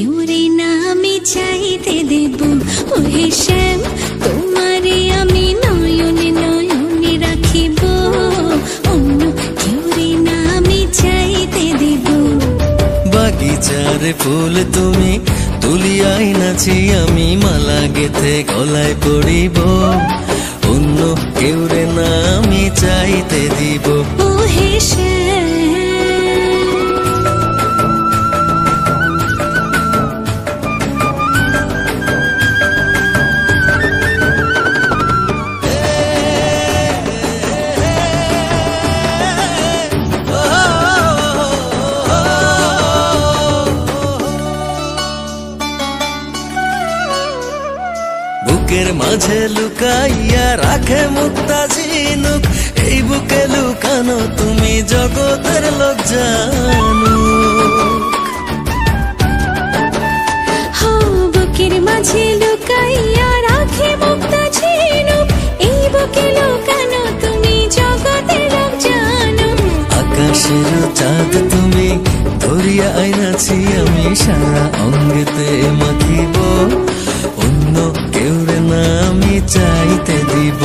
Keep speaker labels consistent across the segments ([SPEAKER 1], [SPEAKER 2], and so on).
[SPEAKER 1] কেউ রে না আমি চাইতে দেব। ও হে শ্যাম, তোমারে আমি নয়নে নয়নে রাখিব, অন্য কেউ রে না আমি চাইতে দেব।
[SPEAKER 2] বাগিচার ফুল তুমি তুলিয়াই নাছি আমি, মালা গেথে গলায় পড়িব, অন্য কেউ রে না আমি চাইতে দিব।
[SPEAKER 1] ও হে শ্যাম,
[SPEAKER 2] বুকের মাঝে লুকাইয়া রাখে মুক্তা ঝিনুক, এই বুকে লুকানো তুমি জগতের লোক জানুক।
[SPEAKER 1] বুকের মাঝে লুকাইয়া রাখে মুক্তা ঝিনুক, এই বুকে লুকানো তুমি জগতের লোক জানো।
[SPEAKER 2] আকাশের চাঁদ তুমি ধরিয়া আইনাছি আমি, সারা অঙ্গেতে মাখিব, অন্য কেউ রে না আমি চাইতে দিব।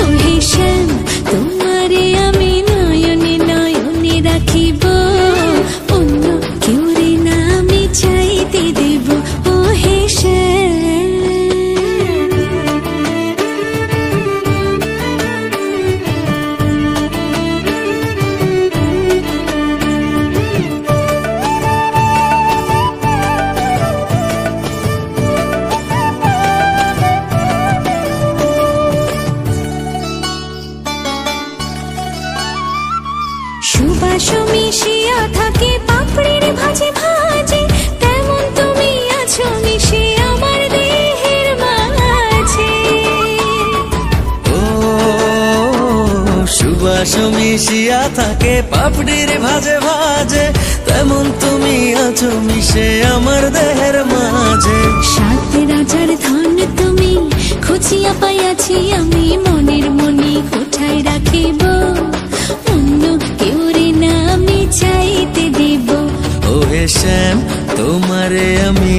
[SPEAKER 1] ও হে শ্যাম, তোমারে আমি নয়নে নয়নে রাখিব, অন্য কেউ রে না আমি চাইতে দেব। ও হে শ্যাম, সুবাস মিশিয়া থাকে পাপড়ির ভাজে ভাজে, তেমন তুমি আছো মিশে আমার দেহের মাঝে।
[SPEAKER 2] ও সুবাস মিশিয়া থাকে পাপড়ির ভাজে ভাজে, তেমন তুমি আছো মিশে আমার দেহের মাঝে।
[SPEAKER 1] সাত রাজার ধন তুমি খুঁজিয়া পাইয়াছি আমি, মনের মনে কোঠায় রাখিব, অন্য কেউ রে না আমি চাইতে দেব।
[SPEAKER 2] ও হে শ্যাম, তোমারে আমি